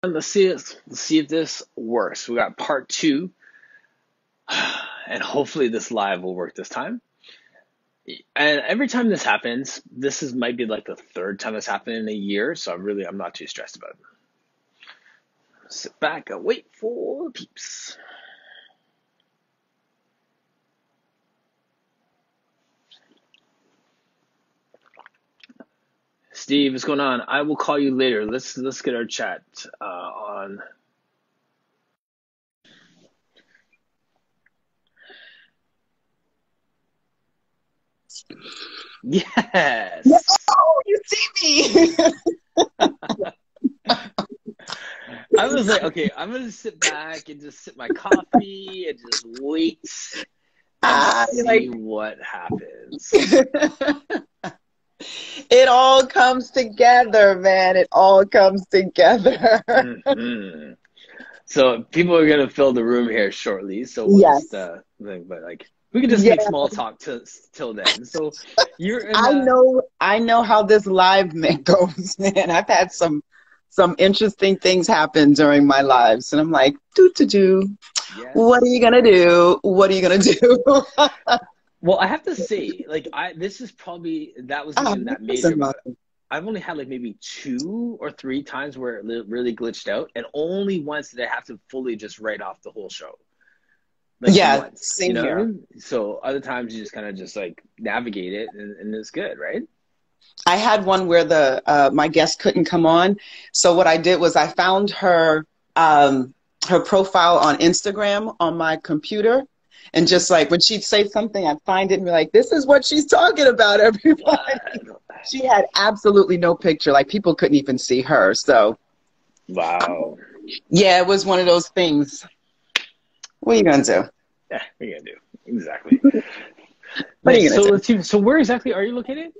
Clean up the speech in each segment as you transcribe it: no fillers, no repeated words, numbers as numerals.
Let's see if this works. We got part two, and hopefully this live will work this time. And every time this happens, might be like the third time this happened in a year, so I'm not too stressed about it. Sit back and wait for the peeps. Steve, what's going on? I will call you later. Let's get our chat on. Yes. Oh, you see me. I was like, okay, I'm gonna sit back and just sip my coffee and just wait and see what happens. It all comes together, man. It all comes together. Mm-hmm. So people are gonna fill the room here shortly. So we'll just but like we can just make small talk till then. So you're in I know how this live goes, man. I've had some interesting things happen during my lives, and I'm like, yes. What are you gonna do? What are you gonna do? Well, I have to say, like, this is probably that major. I've only had like maybe 2 or 3 times where it really glitched out, and only once did I have to fully just write off the whole show. Like once, same here. So other times you just kind of just like navigate it, and it's good, right? I had one where my guest couldn't come on, so what I did was I found her profile on Instagram on my computer. And just like when she'd say something, I'd find it and be like, this is what she's talking about, everybody. She had absolutely no picture. Like people couldn't even see her. So, wow. Yeah, it was one of those things. What are you going to do? Yeah, what are you going to do? Exactly. What are you going to do? Let's see. So where exactly are you located?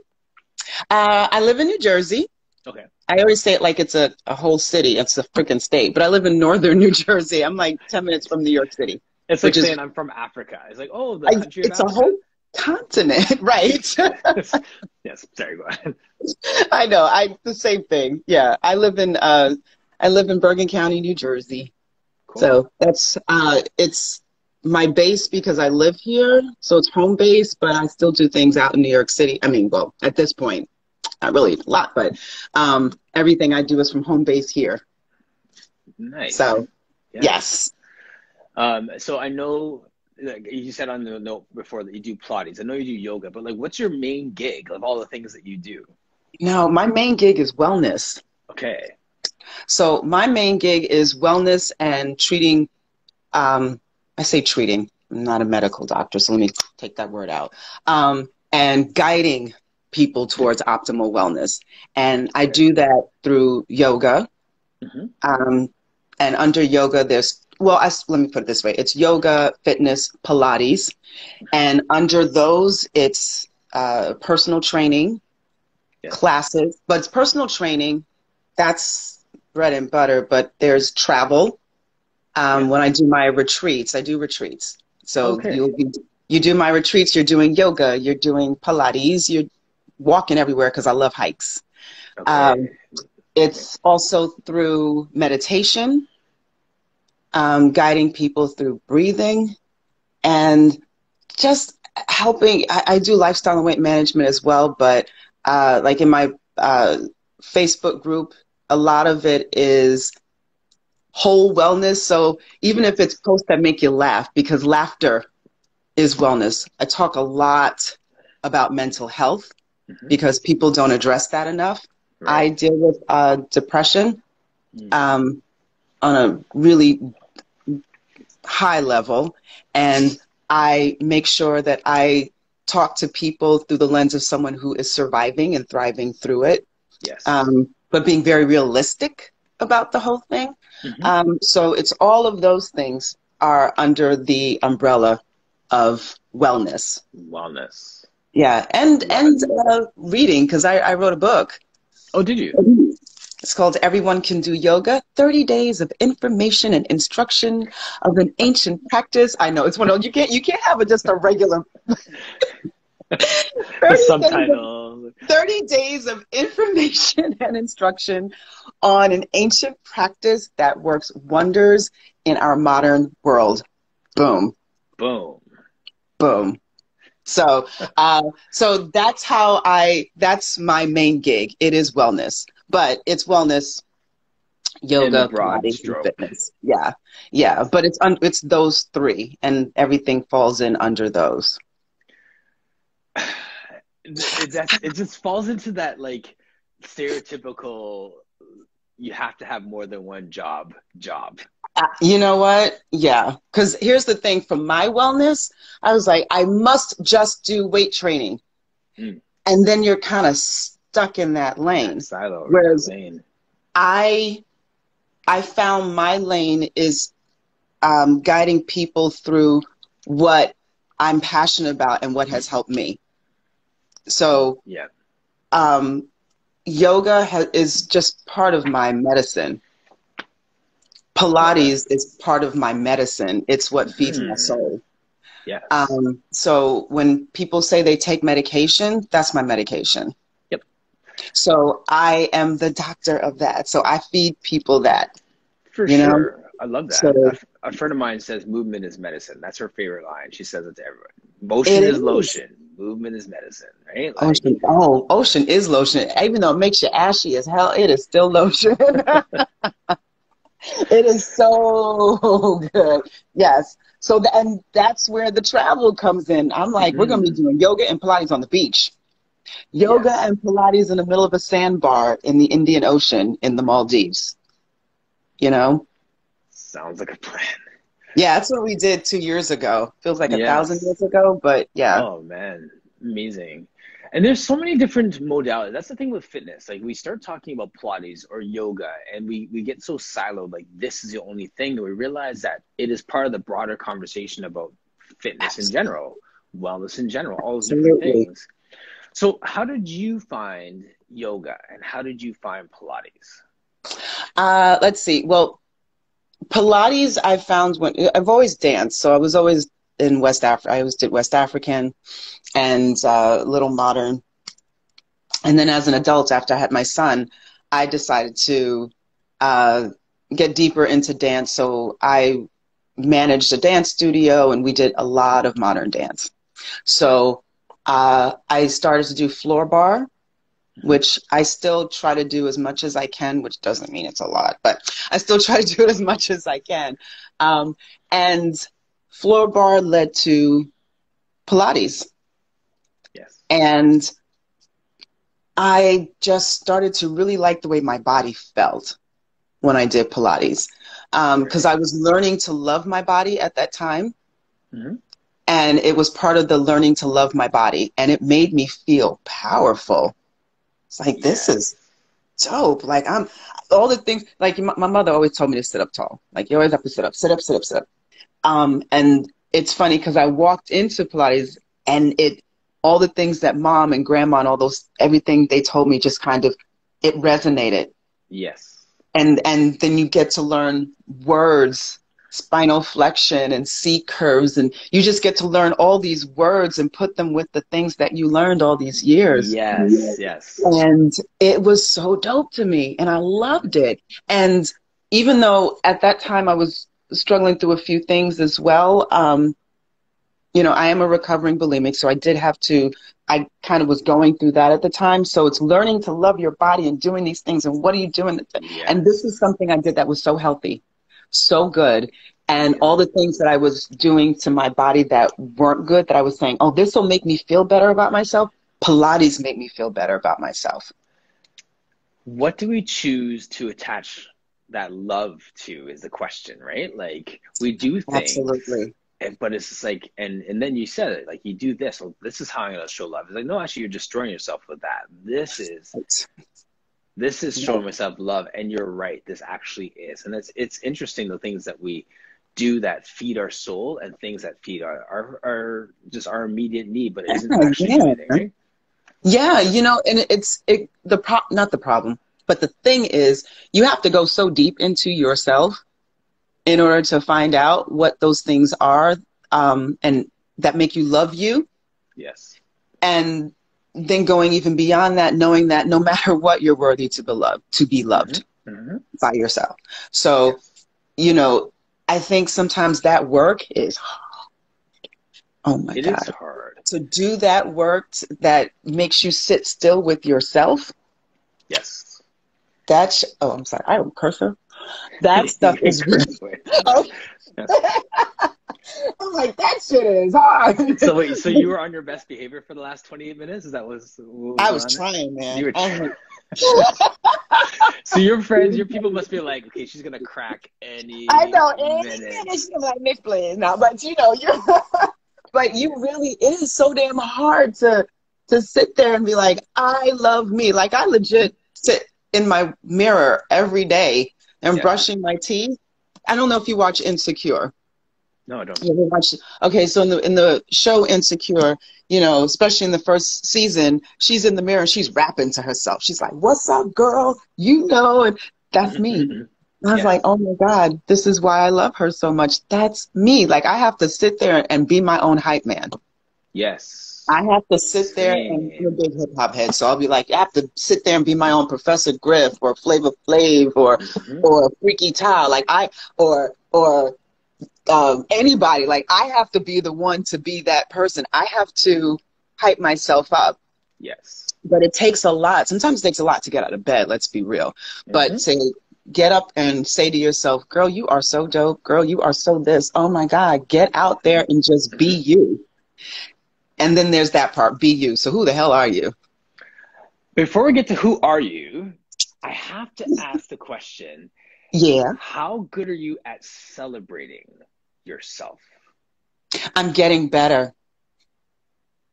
I live in New Jersey. Okay. I always say it like it's a whole city. It's a freaking state. But I live in northern New Jersey. I'm like 10 minutes from New York City. It's like saying I'm from Africa. It's like, oh, the country of Africa? It's a whole continent, right? Yes, sorry, go ahead. I know, the same thing. Yeah, I live in Bergen County, New Jersey. Cool. So that's it's my base because I live here, so it's home base. But I still do things out in New York City. I mean, well, at this point, not really a lot, but everything I do is from home base here. Nice. So, yes. So I know, like you said on the note before that you do Pilates. I know you do yoga, but like, what's your main gig of all the things that you do? No, my main gig is wellness. Okay. So my main gig is wellness and treating. I say treating. I'm not a medical doctor, so let me take that word out. And guiding people towards optimal wellness, and I do that through yoga. Mm-hmm. And under yoga, let me put it this way. It's yoga, fitness, Pilates. And under those, it's personal training classes. But it's personal training. That's bread and butter. But there's travel. When I do my retreats, I do retreats. So you do my retreats, you're doing yoga, you're doing Pilates, you're walking everywhere because I love hikes. Okay. It's also through meditation. Guiding people through breathing and just helping. I do lifestyle and weight management as well, but like in my Facebook group, a lot of it is whole wellness. So even if it's posts that make you laugh, because laughter is wellness. I talk a lot about mental health because people don't address that enough. Right. I deal with depression on a really high level, and I make sure that I talk to people through the lens of someone who is surviving and thriving through it. Yes. But being very realistic about the whole thing. Mm-hmm. So it's all of those things are under the umbrella of wellness. Wellness. Yeah, and reading, because I wrote a book. Oh, did you? It's called Everyone Can Do Yoga, 30 Days of Information and Instruction of an Ancient Practice. I know, it's one of those, you can't have just a regular... Subtitles. 30 days of information and instruction on an ancient practice that works wonders in our modern world. Boom. Boom. Boom. So, so that's that's my main gig. It is wellness, but it's wellness, yoga, Pilates, and fitness. Yeah. Yeah. But it's those three, and everything falls in under those. It just falls into that like stereotypical, you have to have more than one job. You know what? Yeah. Because here's the thing, for my wellness, I was like, I must just do weight training. Mm. And then you're kind of stuck in that lane. That silo, whereas lane. I found my lane is guiding people through what I'm passionate about and what has helped me. So yeah, yoga is just part of my medicine. Pilates is part of my medicine. It's what feeds my soul. Yeah. So when people say they take medication, that's my medication. Yep. So I am the doctor of that. So I feed people that. For sure. Know? I love that. So, a friend of mine says movement is medicine. That's her favorite line. She says it to everyone. Motion is lotion. Movement is medicine, right? Like, ocean is lotion. Even though it makes you ashy as hell, it is still lotion. It is so good. Yes. So, and that's where the travel comes in. I'm like, we're going to be doing yoga and Pilates on the beach. Yoga and Pilates in the middle of a sandbar in the Indian Ocean in the Maldives. You know? Sounds like a plan. Yeah, that's what we did 2 years ago. Feels like 1,000 years ago, but yeah. Oh, man. Amazing. And there's so many different modalities. That's the thing with fitness. Like, we start talking about Pilates or yoga, and we get so siloed, like this is the only thing. And we realize that it is part of the broader conversation about fitness in general, wellness in general, all those different things. So how did you find yoga, and how did you find Pilates? Let's see. Well, Pilates I found when I've always danced. So I was always in West Africa. I always did West African and Little Modern. And then as an adult, after I had my son, I decided to get deeper into dance. So I managed a dance studio, and we did a lot of modern dance. So I started to do floor bar, which I still try to do as much as I can, which doesn't mean it's a lot, but I still try to do it as much as I can. And floor bar led to Pilates. Yes. And I just started to really like the way my body felt when I did Pilates, because I was learning to love my body at that time. Mm-hmm. And it was part of the learning to love my body, and it made me feel powerful. It's like, this is dope. Like, I'm all the things, like my mother always told me to sit up tall. Like, you always have to sit up, sit up, sit up, sit up. And it's funny because I walked into Pilates, and all the things that mom and grandma and all those, everything they told me just kind of, it resonated. Yes. And then you get to learn words, spinal flexion and C curves, and you just get to learn all these words and put them with the things that you learned all these years. Yes, yes. And it was so dope to me, and I loved it. And even though at that time I was struggling through a few things as well, you know, I am a recovering bulimic, so I kind of was going through that at the time. So it's learning to love your body and doing these things, and what are you doing? Yes. And this is something I did that was so healthy, so good. And all the things that I was doing to my body that weren't good, that I was saying, oh, this will make me feel better about myself. Pilates made me feel better about myself. What do we choose to attach that love to is the question, right? Like, we do things. Absolutely. But it's just like, and then you said it, like, you do this, well, this is how I'm going to show love. It's like, no, actually, you're destroying yourself with that. This is showing myself love, and you're right. This actually is. And it's interesting, the things that we do that feed our soul and things that feed our just our immediate need, but isn't actually anything, right? Yeah, you know, and not the problem, but the thing is, you have to go so deep into yourself in order to find out what those things are, and that make you love you. Yes. And then going even beyond that, knowing that no matter what, you're worthy to be Hmm. loved Hmm. by yourself. So, Yes. you know, I think sometimes that work is, oh my It is God, hard. to do that work that makes you sit still with yourself. Yes. That's, oh, I'm sorry, I don't cursor. That You stuff can is, curse away. It's fine. oh, Yeah. I'm like, that shit is hard. So wait, so you were on your best behavior for the last 28 minutes? Is that what was I going was on there? trying, You man. were I was trying. like, So your friends, your people must be like, okay, she's gonna crack I any know, any minute. minute she's like, Nick, please now. But you know, you but you really, it is so damn hard to sit there and be like, I love me. Like I legit sit in my mirror every day and Yeah. brushing my teeth. I don't know if you watch Insecure. No, I don't. You ever watch, okay, so in the show Insecure, you know, especially in the first season, she's in the mirror and she's rapping to herself. She's like, "What's up, girl? You know," and that's Hmm. me. Hmm. I was Yeah. like, oh my God, this is why I love her so much. That's me. Like I have to sit there and be my own hype man. Yes. I have to sit there and I'm a Same. big hip hop head, so I'll be like, I have to sit there and be my own Professor Griff or Flavor Flav Hmm. or Freaky Tile, like I or anybody. Like I have to be the one to be that person. I have to hype myself up, Yes. but it takes a lot. Sometimes it takes a lot to get out of bed. Let's be real. But Hmm. to get up and say to yourself, "Girl, you are so dope. Girl, you are so this. Oh my God, get out there and just be Hmm. you." And then there's that part, be you. So who the hell are you? Before we get to who are you, I have to ask the question, Yeah, how good are you at celebrating yourself? I'm getting better.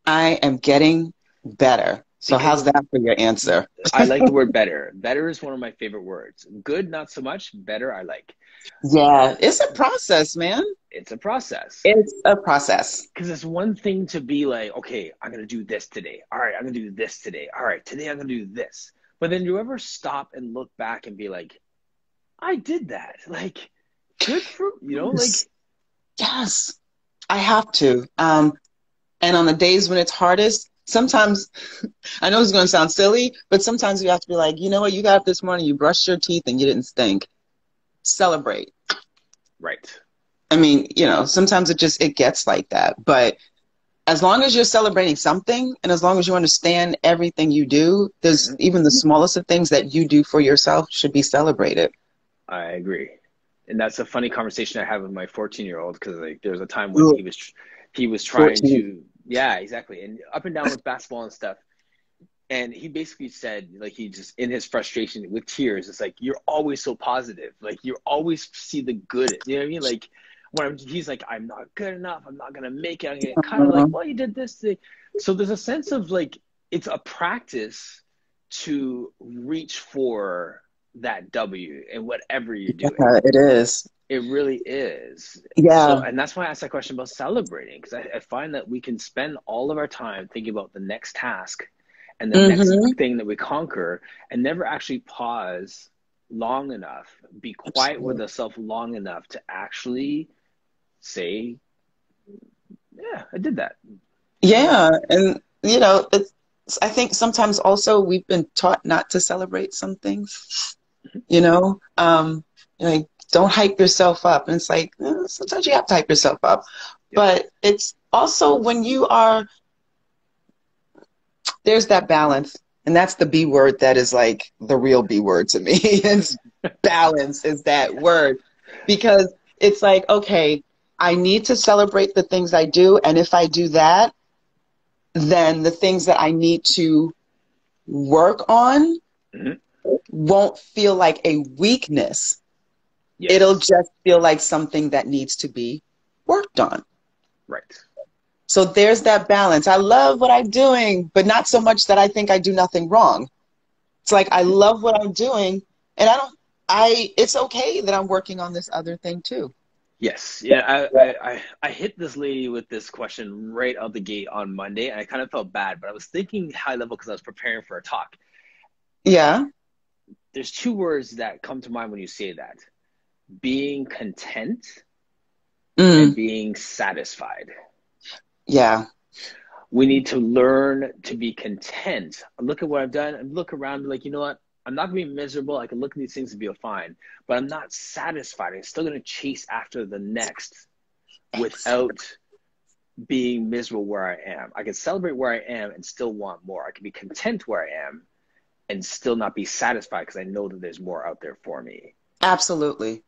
I am getting better. So Because how's that for your answer? I like the word better. Better is one of my favorite words. Good, not so much. Better, I like. Yeah, it's a process, man. It's a process. It's a process. Because it's one thing to be like, okay, I'm going to do this today. All right, I'm going to do this today. All right, today I'm going to do this. But then you ever stop and look back and be like, I did that. Like, good for, like, Yes. Yes. I have to. And on the days when it's hardest, sometimes I know it's going to sound silly, but sometimes you have to be like, you know what, you got up this morning, you brushed your teeth and you didn't stink. Celebrate. right. I mean, you know, sometimes it gets like that. But as long as you're celebrating something and as long as you understand everything you do, there's Hmm. even the smallest of things that you do for yourself should be celebrated. I agree. And that's a funny conversation I have with my 14-year-old because like there's a time when Ooh, he was trying 14. to, yeah, exactly, and up and down with basketball and stuff. And he basically said, like, he just in his frustration with tears, it's like, you're always so positive, like you always see the good, you know what I mean? Like when he's like, I'm not good enough, I'm not gonna make it, I'm gonna kind of like, well, you did this thing. So there's a sense of like it's a practice to reach for that W in whatever you're doing. It is. It really is. So, Yeah. and that's why I asked that question about celebrating, because I find that we can spend all of our time thinking about the next task and the next Mm-hmm. thing that we conquer and never actually pause long enough, be quiet with ourselves long enough to actually say, yeah, I did that. Yeah, and you know, I think sometimes also we've been taught not to celebrate some things, you know, like don't hype yourself up. And it's like, sometimes you have to hype yourself up. Yep. But it's also when you are, there's that balance. And that's the B word that is like the real B word to me. It's balance is that word. Because it's like, okay, I need to celebrate the things I do. And if I do that, then the things that I need to work on Hmm. won't feel like a weakness. It'll Yes. just feel like something that needs to be worked on. Right. So there's that balance. I love what I'm doing, but not so much that I think I do nothing wrong. It's like I love what I'm doing, and it's okay that I'm working on this other thing too. Yes, yeah, I hit this lady with this question right out the gate on Monday, and I kind of felt bad, but I was thinking high level because I was preparing for a talk. Yeah. There's two words that come to mind when you say that: being content and Mm, being satisfied. yeah. We need to learn to be content. Look at what I've done and look around and be like, you know what? I'm not gonna be miserable. I can look at these things and be fine, but I'm not satisfied. I'm still gonna chase after the next without being miserable where I am. I can celebrate where I am and still want more. I can be content where I am and still not be satisfied because I know that there's more out there for me. Absolutely.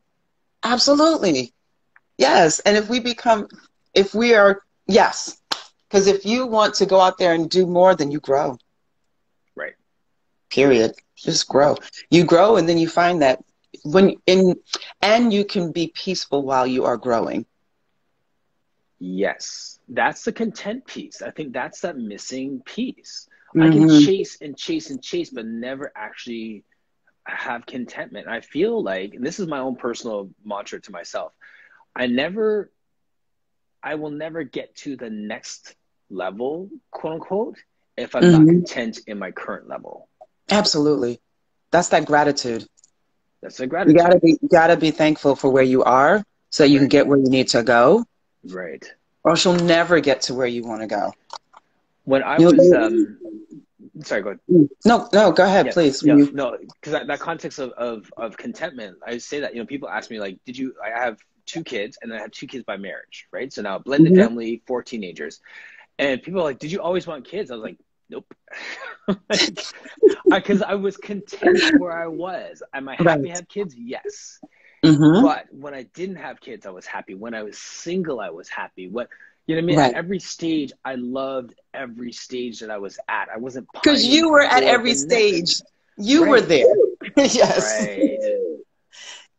Absolutely. Yes. And yes. Because if you want to go out there and do more, then you grow. Right. Period. Just grow. You grow, and then you find that and you can be peaceful while you are growing. Yes. That's the content piece. I think that's that missing piece. Mm-hmm. I can chase and chase and chase, but never actually have contentment. I feel like, and this is my own personal mantra to myself, I will never get to the next level, quote unquote, if I'm not content in my current level. Absolutely. That's that gratitude. That's the gratitude. You gotta be thankful for where you are so you can get where you need to go. Right. Or else you'll never get to where you want to go. When I was sorry, go ahead. No, go ahead, please. No, because that context of contentment, I say that, people ask me like, I have 2 kids and I have 2 kids by marriage, right? So now blended family, 4 teenagers. And people are like, did you always want kids? I was like, nope. Because I was content where I was. Am I happy to have kids? Yes. But when I didn't have kids, I was happy. When I was single, I was happy. You know what I mean? At every stage, I loved every stage that I was at. I wasn't because you were at every stage. You were there. Yes. Right.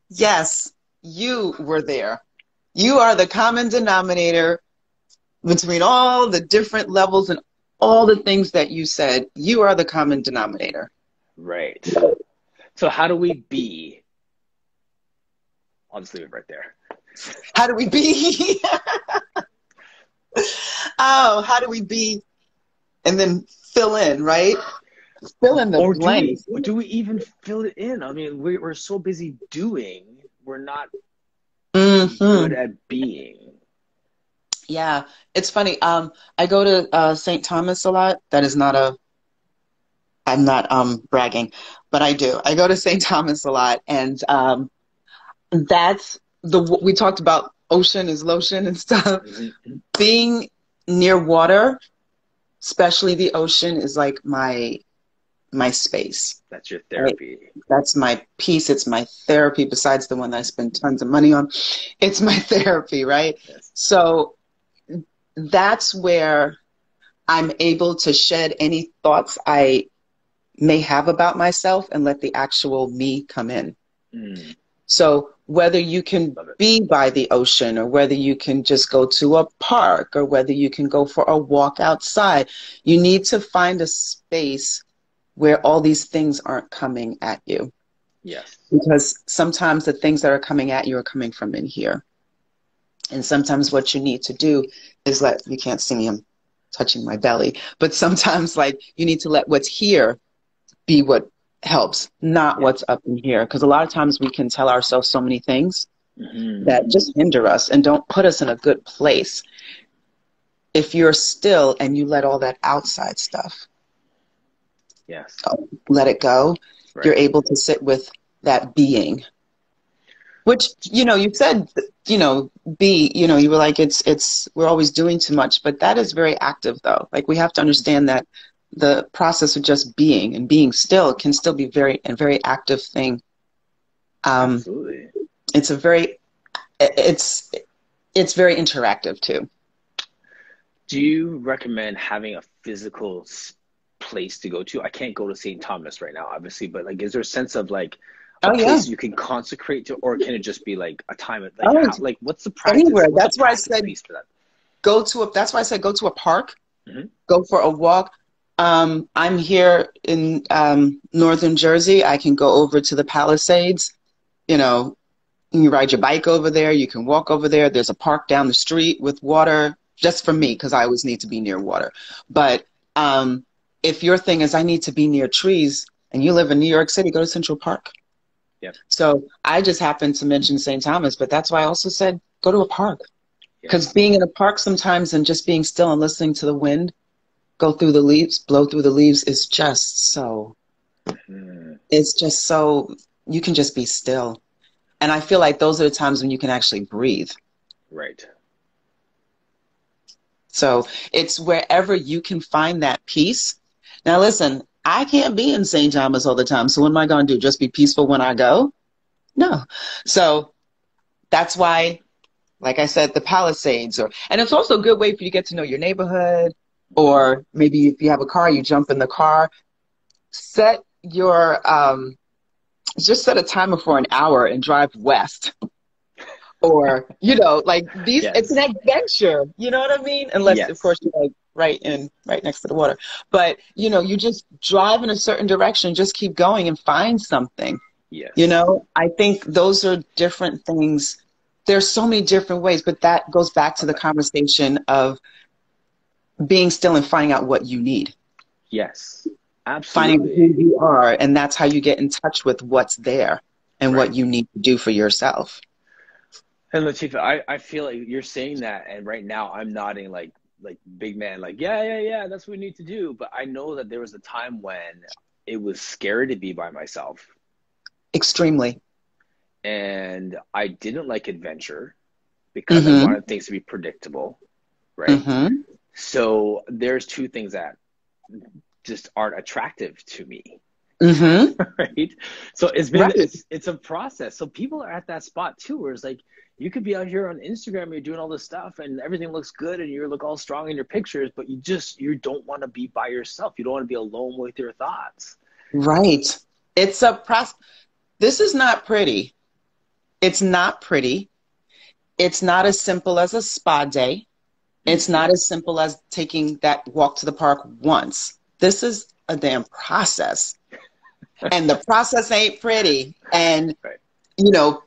Yes, you were there. You are the common denominator between all the different levels and all the things that you said. You are the common denominator. Right. So how do we be? I'll just leave it right there. How do we be? Oh, how do we be? And then fill in, right? Fill in the blanks. Do we even fill it in? I mean, we're so busy doing, we're not good at being. Yeah, it's funny. I go to St. Thomas a lot. That is not I'm not bragging, but I do. I go to St. Thomas a lot, and we talked about ocean is lotion and stuff. Being near water, especially the ocean, is like my space. That's your therapy. Right? That's my peace. It's my therapy, besides the one that I spend tons of money on. It's my therapy, right? Yes. So that's where I'm able to shed any thoughts I may have about myself and let the actual me come in. So whether you can be by the ocean, or whether you can just go to a park, or whether you can go for a walk outside, you need to find a space where all these things aren't coming at you. Yes. Because sometimes the things that are coming at you are coming from in here. And sometimes what you need to do is you can't see me, I'm touching my belly, but sometimes you need to let what's here be what helps, not what's up in here. Because a lot of times we can tell ourselves so many things that just hinder us and don't put us in a good place. If you're still and you let all that outside stuff, let it go, you're able to sit with that being. Which, you said, you were like, we're always doing too much, but that is very active though. We have to understand that the process of just being and being still can still be a very active thing. Absolutely. It's very interactive too. Do you recommend having a physical place to go to? I can't go to St. Thomas right now, obviously, but is there a sense of a place you can consecrate to, or can it just be a time of what's the practice? Anywhere. That's why I said that's why I said go to a park, go for a walk. I'm here in northern Jersey. I can go over to the Palisades. You can ride your bike over there. You can walk over there. There's a park down the street with water, just for me, because I always need to be near water. But if your thing is I need to be near trees and you live in New York City, go to Central Park. Yeah. So I just happened to mention St. Thomas, but that's why I also said go to a park. Because being in a park sometimes and just being still and listening to the wind go through the leaves, blow through the leaves is just so, Mm, it's just so, you can just be still. And I feel like those are the times when you can actually breathe. right. So it's wherever you can find that peace. Now, listen, I can't be in St. Thomas all the time. So what am I going to do? Just be peaceful when I go? No. So that's why, like I said, the Palisades, and it's also a good way for you to get to know your neighborhood, or maybe if you have a car, you jump in the car, set your, just set a timer for an hour and drive west. Or, like these, it's an Yes. adventure, you know what I mean? Unless, of Yes. course, you're like right next to the water. But, you just drive in a certain direction, just keep going and find something. Yes. I think those are different things. There's so many different ways, but that goes back to the conversation of being still and finding out what you need, Yes. finding out who Absolutely. you are, and that's how you get in touch with what's there and Right. what you need to do for yourself. And Latifa, I feel like you're saying that, and right now I'm nodding like big man, like yeah, yeah, yeah, that's what we need to do. But I know that there was a time when it was scary to be by myself, Extremely. and I didn't like adventure because I Mm-hmm. wanted things to be predictable, right? Mm-hmm. So there's two things that just aren't attractive to me. Mm-hmm. Right? So Right. it's a process. So people are at that spot too, where it's like you could be out here on Instagram, you're doing all this stuff and everything looks good and you look all strong in your pictures, but you don't want to be by yourself. You don't want to be alone with your thoughts. Right. It's a process. This is not pretty. It's not pretty. It's not as simple as a spa day. It's Mm-hmm. not as simple as taking that walk to the park once. This is a damn process. And the process ain't pretty. And, Right. you know,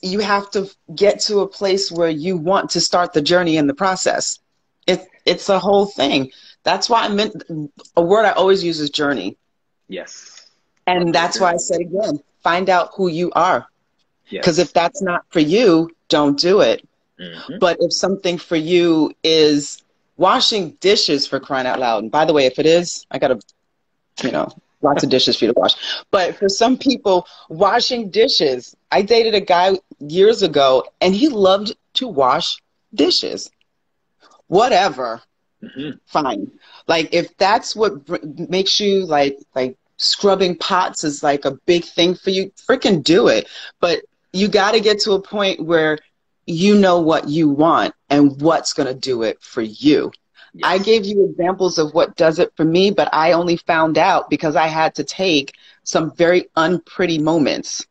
you have to get to a place where you want to start the journey in the process. It's a whole thing. That's why a word I always use is journey. Yes. Love And the word that's why I journey. said again, find out who you are. Because if Yes. that's not for you, don't do it. Mm-hmm. But if something for you is washing dishes, for crying out loud, and by the way, if it is, I got to, lots of dishes for you to wash. But for some people, washing dishes, I dated a guy years ago and he loved to wash dishes. Whatever, Mm-hmm. fine. Like if that's what makes you like scrubbing pots is like a big thing for you, freaking do it. But you got to get to a point where you know what you want and what's going to do it for you. I Yes. gave you examples of what does it for me, but I only found out because I had to take some very unpretty moments,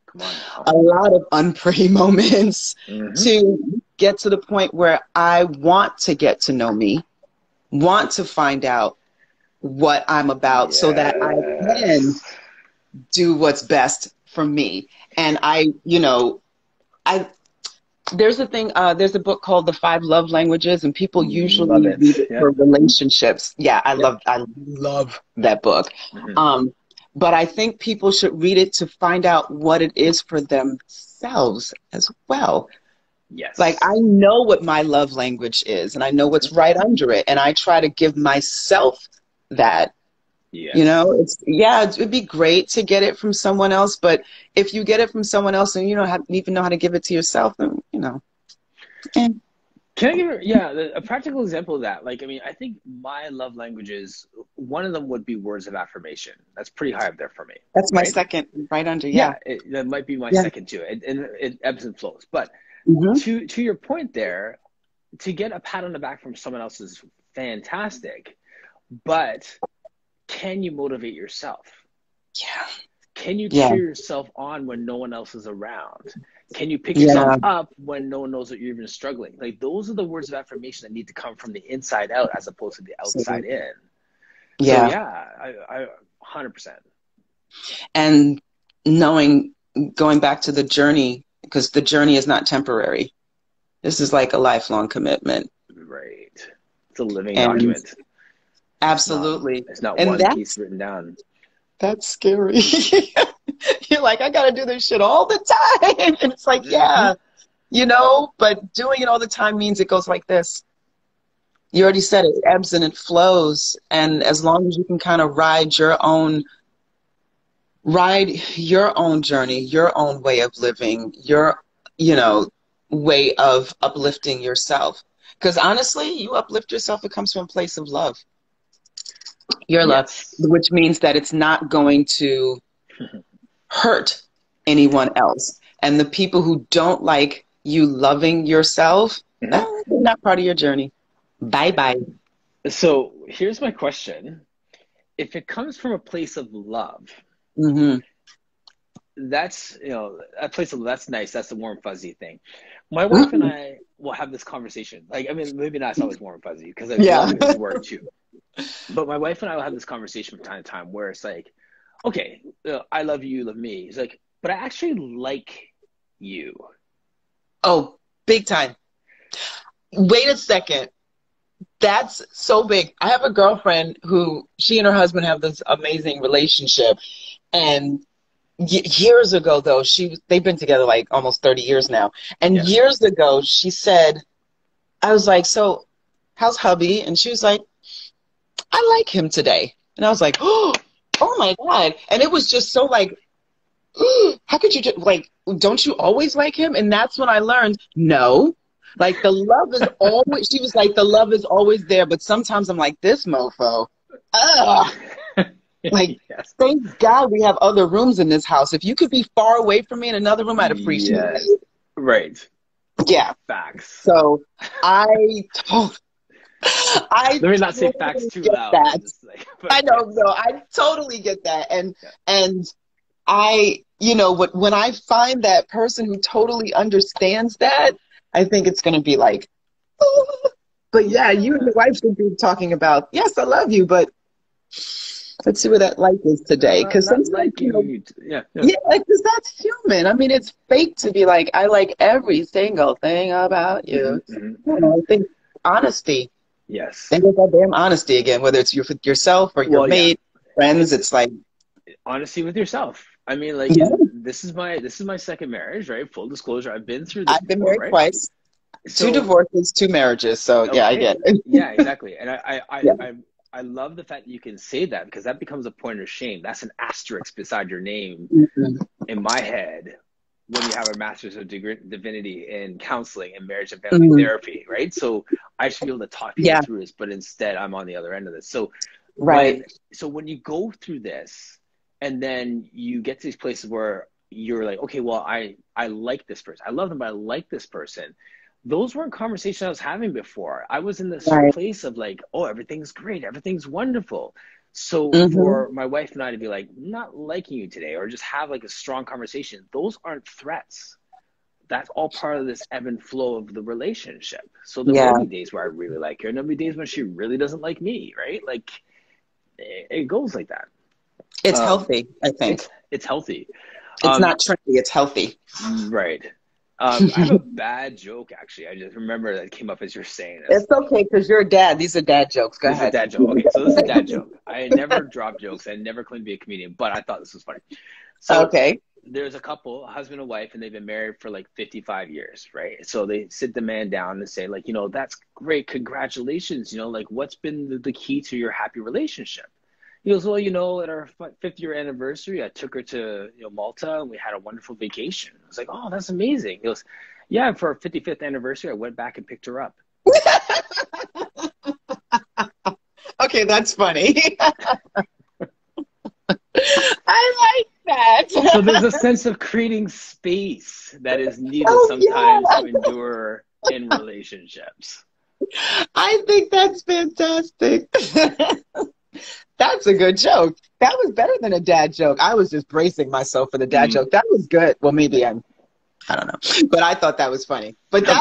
Come on now. a lot of unpretty moments Mm-hmm. to get to the point where I want to get to know me, want to find out what I'm about so that I can Yes. do what's best for me. And I there's there's a book called The Five Love Languages, and people Love usually it. read it Yep. for relationships. Yeah, Yep. I love that book. Mm-hmm. Um, but I think people should read it to find out what it is for themselves as well. Like Yes. I know what my love language is, and I know what's Mm-hmm. right under it, and I try to give myself that. Yes. It'd be great to get it from someone else, but if you get it from someone else and you don't even know how to give it to yourself, then eh. Can I give yeah, a practical example of that? Like, I mean, I think my love languages, one of them would be words of affirmation. That's pretty high up there for me, That's my right? second, right under, yeah. Yeah, that might be my Yeah. second too. It ebbs and flows. But Hmm. to your point there, to get a pat on the back from someone else is fantastic. But can you motivate yourself? Yeah. Can you Yeah. cheer yourself on when no one else is around? Can you pick yourself Yeah. up when no one knows that you're even struggling? Like those are the words of affirmation that need to come from the inside out as opposed to the outside Absolutely. in. So Yeah. yeah, I 100%. And going back to the journey, because the journey is not temporary. This is like a lifelong commitment. Right. It's a living And document. absolutely. It's not And one piece written down. that's scary. You're like, I got to do this shit all the time. And it's like, Mm-hmm. yeah, but doing it all the time means it goes like this. You already said it ebbs and it flows. And as long as you can kind of ride your own journey, your own way of living, your, you know, way of uplifting yourself. Because honestly, you uplift yourself, it comes from a place of love. Your love, Yes. which means that it's not going to hurt anyone else. And the people who don't like you loving yourself, Mhm. they're not part of your journey. Bye bye. So here's my question. If it comes from a place of love, Hmm. that's, a place of that's nice. That's the warm fuzzy thing. My wife and I will have this conversation. Like, I mean, maybe not it's always warm fuzzy because I love Yeah. using this word too. But my wife and I will have this conversation from time to time where it's like, okay, I love you, you love me. It's like, but I actually like you. Oh, big time. Wait a second. That's so big. I have a girlfriend who she and her husband have this amazing relationship. And years ago, though, they've been together like almost 30 years now. And Yeah. years ago, she said, I was like, so how's hubby? And she was like, I like him today. And I was like, oh my God. And it was just so like, how could you just like, don't you always like him? And that's when I learned, no. Like the love is always, she was like, the love is always there. But sometimes I'm like, this mofo. Ugh. Like, Yes. thank God we have other rooms in this house. If you could be far away from me in another room, I'd appreciate Yes. it. Right. Yeah. Facts. So I Let me not say facts totally too get loud. that. Just like, I but know, yes. no, I totally get that. Yeah. And when I find that person who totally understands that, I think it's going to be like, oh. But yeah, you and your wife should be talking about, yes, I love you, but let's see where that like is today. Because Not sometimes, like you. Yeah. Yeah. yeah, because that's human. I mean, it's fake to be like, I like every single thing about Hmm. you. Hmm. I think honesty. Yes. Think of that damn honesty again, whether it's yourself or your Well, yeah. mate, friends. It's It's like, honesty with yourself. I mean, like, yeah, and this is my second marriage, right? Full disclosure, I've been through this I've been before, married right? twice, two So, divorces, two marriages. So yeah, I okay, get it. yeah, exactly. And Yeah. I love the fact that you can say that because that becomes a point of shame. That's an asterisk beside your name Mhm. in my head when you have a master's of divinity in counseling and marriage and family Mhm. therapy, right? So I should be able to talk people Yeah, through this, but instead I'm on the other end of this. So right. when you go through this and then you get to these places where you're like, okay, well, I like this person. I love them, but I like this person. Those weren't conversations I was having before. I was in this Right. place of like, oh, everything's great, everything's wonderful. So Hmm. for my wife and I to be like, not liking you today, or just have like a strong conversation, those aren't threats. That's all part of this ebb and flow of the relationship. So there will Yeah, be days where I really like her, and there'll be days when she really doesn't like me, right? Like it goes like that. it's Um, healthy, I think. it's healthy. It's Um, not trendy, it's healthy. right. I have a bad joke actually. I just remember that came up as you're saying this. It's okay because you're a dad. These are dad jokes. Go This is a ahead. dad joke. Okay, so this is a dad joke. I never drop jokes. I never claim to be a comedian, but I thought this was funny. So Okay. there's a couple, a husband and wife, and they've been married for like 55 years, right? So they sit the man down and say, like, that's great. Congratulations. Like, what's been the key to your happy relationship? He goes, well, at our fifth year anniversary, I took her to, Malta and we had a wonderful vacation. I was like, oh, that's amazing. He goes, yeah, for our 55th anniversary, I went back and picked her up. Okay, that's funny. I like that. So there's a sense of creating space that is needed Oh, sometimes yeah. to endure in relationships. I think that's fantastic. That's a good joke. That was better than a dad joke. I was just bracing myself for the dad Mm, joke. That was good. Well, maybe I don't know. But I thought that was funny. But okay.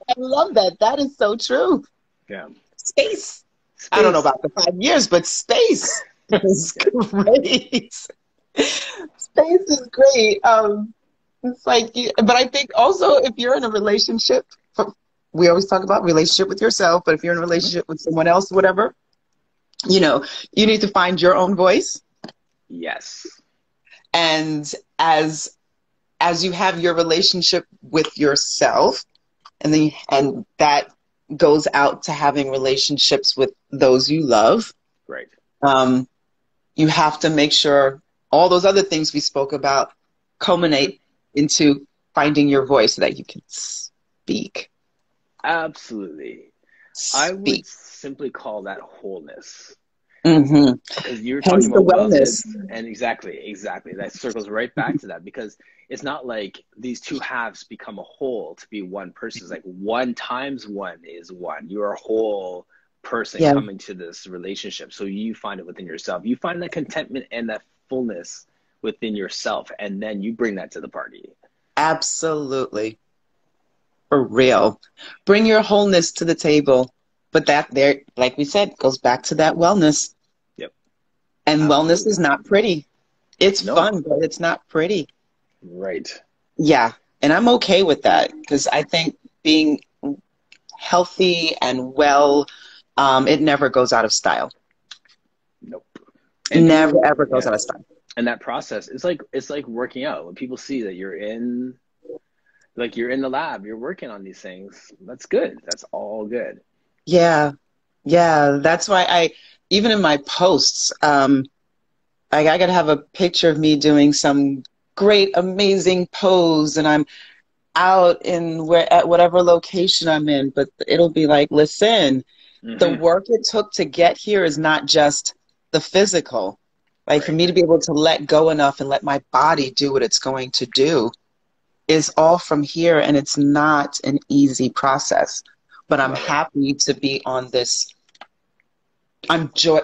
I love that. That is so true. Yeah. Space. I don't know Space. about the 5 years, but space is Yeah. great. Space is great. It's like, but I think also if you're in a relationship, we always talk about relationship with yourself, but if you're in a relationship with someone else, whatever, you need to find your own voice. Yes. And as you have your relationship with yourself, and that goes out to having relationships with those you love. Right. Um, you have to make sure all those other things we spoke about culminate into finding your voice so that you can speak. Absolutely. I would Speak. simply call that wholeness. Hmm. Because you're talking Hence the about wellness. wellness, and exactly. That circles right back to that because it's not like these two halves become a whole to be one person. It's like one times one is one. You're a whole person Yeah, coming to this relationship. So you find it within yourself. You find that contentment and that fullness within yourself, and then you bring that to the party. absolutely. For real. Bring your wholeness to the table. But that there, like we said, goes back to that wellness. Yep, And wellness is absolutely. not pretty. It's No, fun, but it's not pretty. right. Yeah. And I'm okay with that because I think being healthy and well, it never goes out of style. Nope. And Never people, ever goes yeah. out of style. And that process, it's like working out. When people see that you're in the lab, you're working on these things. That's good. That's all good. Yeah. Yeah. That's why even in my posts, I gotta have a picture of me doing some great, amazing pose, and I'm out in where at whatever location I'm in, but it'll be like, listen, the Hmm. work it took to get here is not just the physical. Like for Right. me to be able to let go enough and let my body do what it's going to do is all from here, and it's not an easy process. But I'm Love it. happy to be on this. I'm joy.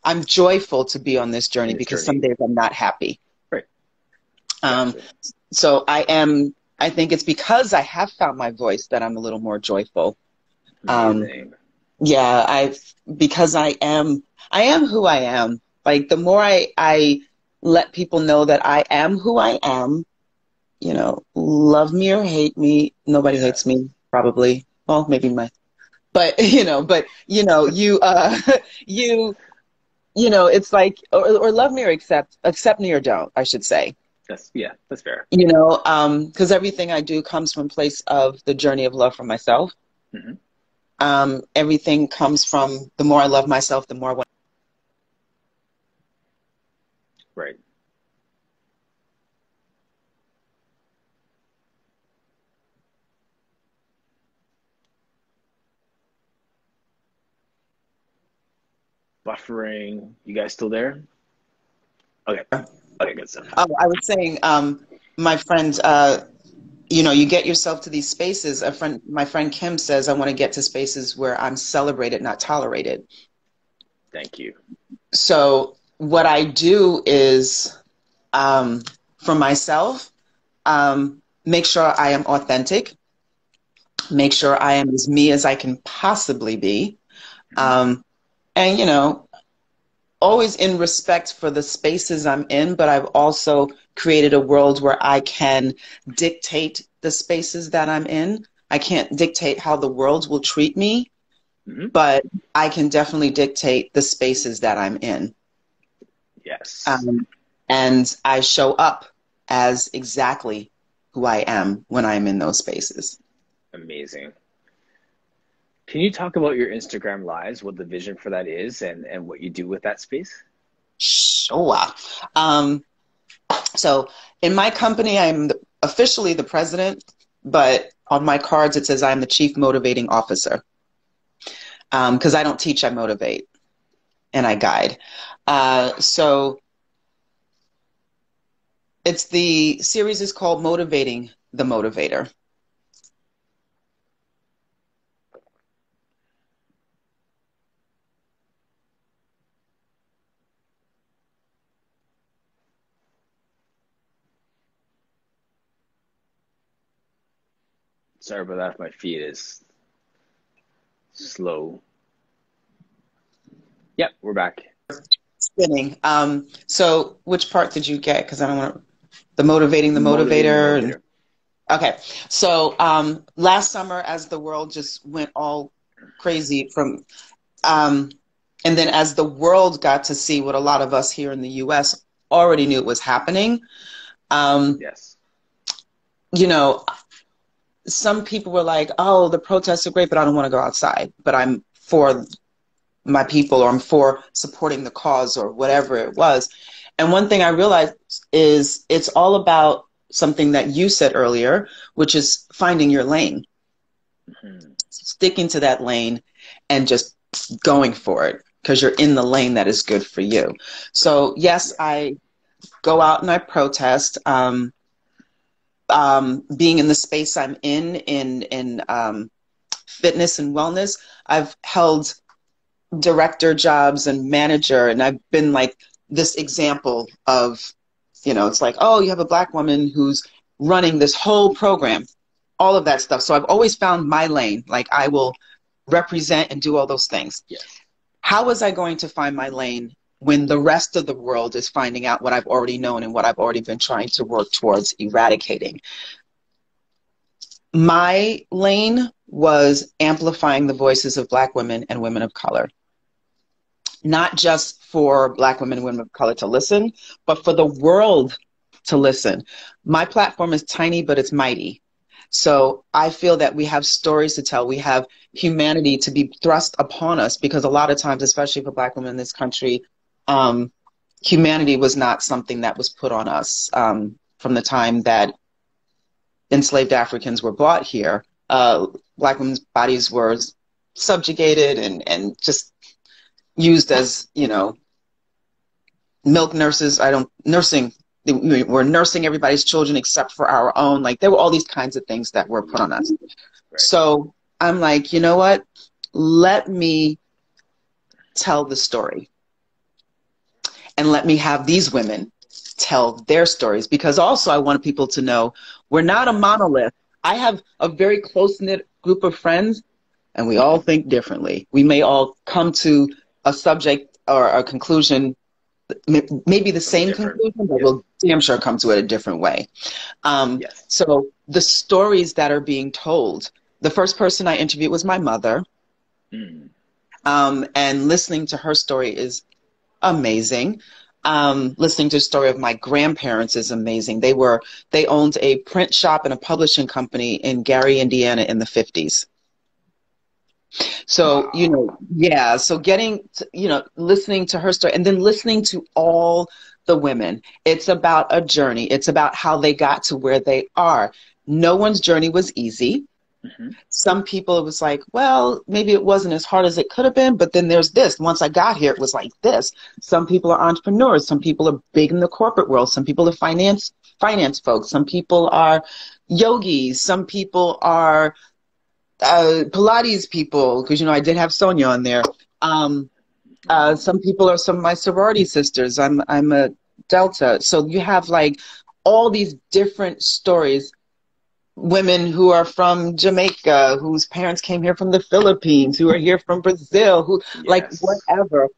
I'm joyful to be on this In journey this because some journey. days I'm not happy. Right. Um, Gotcha. so I think it's because I have found my voice that I'm a little more joyful. Um, Amazing. yeah, because I am who I am. Like the more I let people know that I am who I am, love me or hate me, nobody hates Yes. me, probably. Well, maybe but you, you, it's like, or love me or accept me or don't, I should say. That's fair. Because everything I do comes from a place of the journey of love for myself. Hmm. Everything comes from the more I love myself, the more I want. Right. Buffering. You guys still there? Okay. Okay, good stuff. Oh, I was saying, my friend, you get yourself to these spaces. My friend Kim says, I want to get to spaces where I'm celebrated, not tolerated. Thank you. So what I do is, um, for myself, make sure I am authentic, make sure I am as me as I can possibly be. Hmm. Um, and, always in respect for the spaces I'm in, but I've also created a world where I can dictate the spaces that I'm in. I can't dictate how the world will treat me, Hmm. but I can definitely dictate the spaces that I'm in. Yes. Um, and I show up as exactly who I am when I'm in those spaces. Amazing. Can you talk about your Instagram lives, what the vision for that is, and what you do with that space? Sure. Um, so in my company, I'm officially the president, but on my cards it says I'm the chief motivating officer because I don't teach, I motivate and I guide. So the series is called Motivating the Motivator. Sorry about that. My feed is slow. Yep, we're back. Spinning. So which part did you get? Because I don't want to, the motivating the Motivating the motivator. motivator. Okay. So last summer, as the world just went all crazy um, and then as the world got to see what a lot of us here in the US already knew was happening, um, Yes. you know, some people were like, oh, the protests are great, but I don't want to go outside. But I'm for my people, or I'm for supporting the cause, or whatever it was. And one thing I realized is it's all about something that you said earlier, which is finding your lane, sticking to that lane and just going for it, because you're in the lane that is good for you. So yes, I go out and I protest. Being in the space I'm in fitness and wellness, I've held director jobs and manager, and I've been like this example of, it's like, oh, you have a Black woman who's running this whole program, all of that stuff. So I've always found my lane. Like, I will represent and do all those things. Yes. How was I going to find my lane when the rest of the world is finding out what I've already known and what I've already been trying to work towards eradicating? My lane was amplifying the voices of Black women and women of color. Not just for Black women and women of color to listen, but for the world to listen. My platform is tiny, but it's mighty. So I feel that we have stories to tell. We have humanity to be thrust upon us, because a lot of times, especially for Black women in this country, humanity was not something that was put on us from the time that enslaved Africans were brought here. Black women's bodies were subjugated and just used as, milk nurses. We're nursing everybody's children except for our own. Like, there were all these kinds of things that were put on us. Right. So I'm like, you know what? Let me tell the story. And let me have these women tell their stories, because also I want people to know we're not a monolith. I have a very close-knit group of friends, and we all think differently. We may all come to a subject or a conclusion, maybe the same conclusion, but we'll damn sure come to it a different way. Yes. So the stories that are being told, the first person I interviewed was my mother. And listening to her story is amazing. Listening to the story of my grandparents is amazing. They owned a print shop and a publishing company in Gary, Indiana in the 50s. So, wow. So getting, listening to her story, and then listening to all the women. It's about a journey. It's about how they got to where they are. No one's journey was easy. Some people, it was like, well, maybe it wasn't as hard as it could have been, but then there's this. Once I got here, it was like this. Some people are entrepreneurs. Some people are big in the corporate world. Some people are finance folks. Some people are yogis. Some people are Pilates people, because, I did have Sonia on there. Some people are some of my sorority sisters. I'm a Delta. So you have like all these different stories. Women who are from Jamaica, whose parents came here from the Philippines, who are here from Brazil, who like whatever.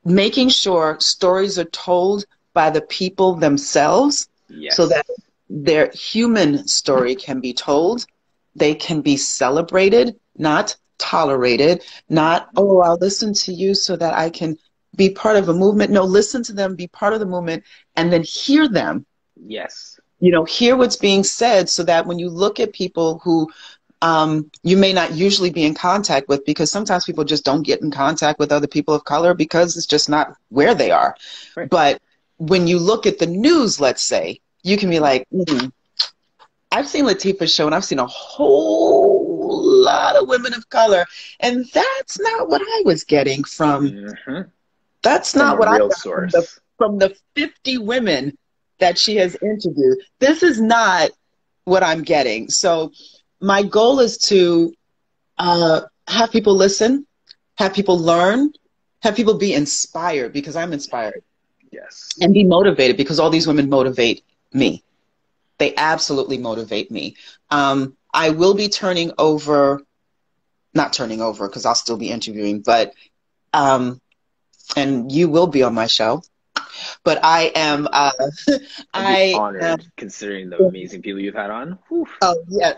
Making sure stories are told by the people themselves, so that their human story can be told. They can be celebrated, not tolerated, not, oh, I'll listen to you so that I can be part of a movement. No, listen to them, be part of the movement, and then hear them. Yes. Hear what's being said, so that when you look at people who you may not usually be in contact with, because sometimes people just don't get in contact with other people of color because it's just not where they are. Right. But when you look at the news, let's say, you can be like, I've seen Latifah's show, and I've seen a whole lot of women of color, and that's not what I was getting from. That's not what I got from the 50 women that she has interviewed. This is not what I'm getting. So my goal is to have people listen, have people learn, have people be inspired, because I'm inspired. Yes. And be motivated, because all these women motivate me. They absolutely motivate me. I will be not turning over, because I'll still be interviewing, but, and you will be on my show. But I am, I'd be honored, considering the amazing people you've had on. Whew. Oh yeah,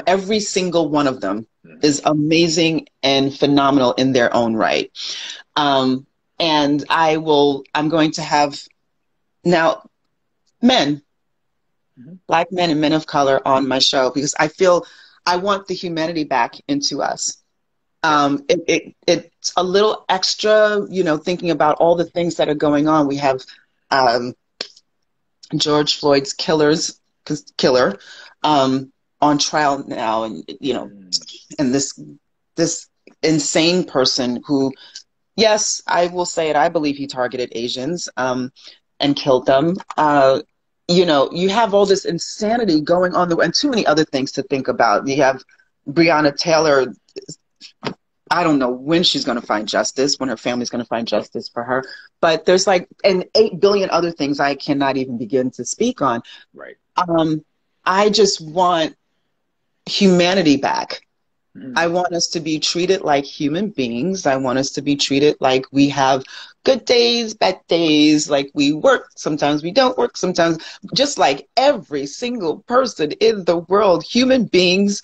every single one of them is amazing and phenomenal in their own right. And I'm going to have now men. Mhm. Black men and men of color on my show because I feel I want the humanity back into us. Yes. It's a little extra, thinking about all the things that are going on. We have um, George Floyd's killer on trial now, and Mm. and this insane person who, yes, I will say it, I believe he targeted Asians and killed them. You have all this insanity going on, and too many other things to think about. You have Breonna Taylor. I don't know when she's going to find justice, when her family's going to find justice for her. But there's like and 8 billion other things I cannot even begin to speak on. Right. Um, I just want humanity back. Mhm. I want us to be treated like human beings. I want us to be treated like we have good days, bad days, like we work. Sometimes we don't work. Sometimes, just like every single person in the world, human beings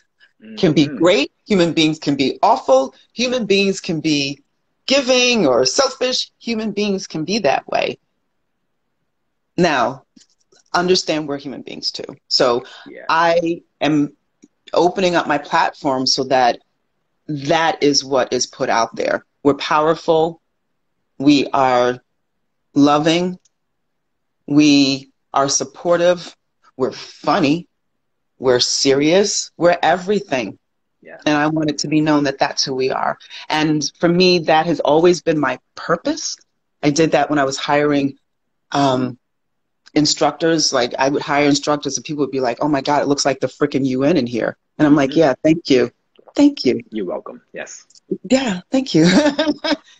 can be Mhm. great. Human beings can be awful. Human beings can be giving or selfish. Human beings can be that way. Now, understand we're human beings too. So Yeah. I am opening up my platform so that that is what is put out there. We're powerful. We are loving. We are supportive. We're funny. We're serious. We're everything. Yeah. And I want it to be known that that's who we are. And for me, that has always been my purpose. I did that when I was hiring um, instructors. Like I would hire instructors and people would be like, oh my God, it looks like the freaking UN in here. And I'm like, Mhm. yeah, thank you. Thank you. You're welcome. Yes. Yeah, thank you.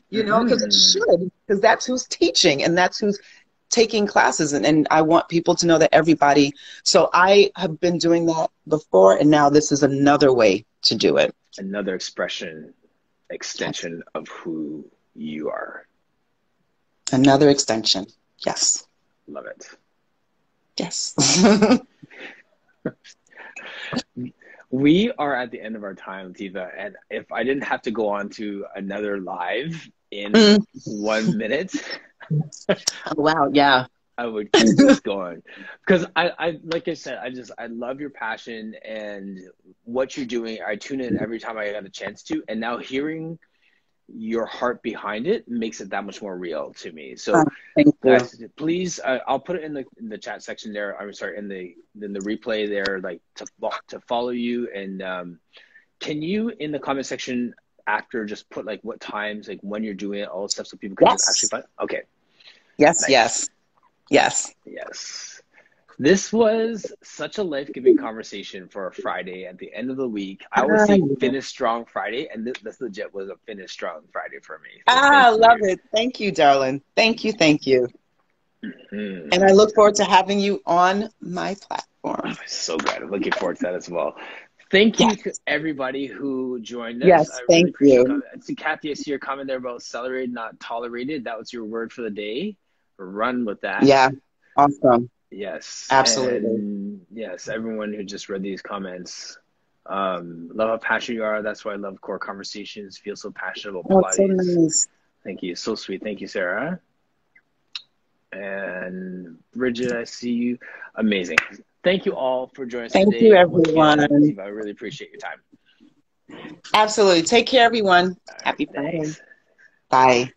Because it Mhm. should, because that's who's teaching and that's who's taking classes. And I want people to know that everybody. So I have been doing that before, and now this is another way to do it. Another extension of who you are. Another extension. Yes. Love it. Yes. We are at the end of our time, Tiva, and if I didn't have to go on to another live in Mm. 1 minute, Oh, wow. Yeah. I would keep this going because like I said, I love your passion and what you're doing. I tune in every time I got a chance to, and now hearing your heart behind it makes it that much more real to me. Uh, So, Thank you. guys, please, I'll put it in the chat section there. I'm sorry, in the replay there, like to follow you. And can you in the comment section after just put like what times, like when you're doing it, all the stuff, so people can just actually Yes. find. Okay, Yes. nice. Yes. Yes. Yes. This was such a life-giving conversation for a Friday at the end of the week. I always say Yeah. finish strong Friday, and this legit was a finish strong Friday for me. So I thank love you. it. Thank you, darling. Thank you. Thank you. And I Mm. look forward to having you on my Oh, platform. so good. I'm looking forward to that as well. Thank you to Yes. everybody who joined us. I Yes. really Thank appreciate you. it. I see Kathy, I see your comment there about celebrated, not tolerated. That was your word for the day. Run with that. Yeah. Awesome. Yes. Absolutely. And yes, everyone who just read these comments. Love how passionate you are. That's why I love core conversations. Feel so passionate about Oh, it's so Pilates. nice. Thank you. So sweet. Thank you, Sarah. And Bridget, I see you. Amazing. Thank you all for joining us Thank you, today. Once again, everyone. Tiva, I really appreciate your time. Absolutely. Take care, everyone. All right. Happy Friday. Thanks. Bye.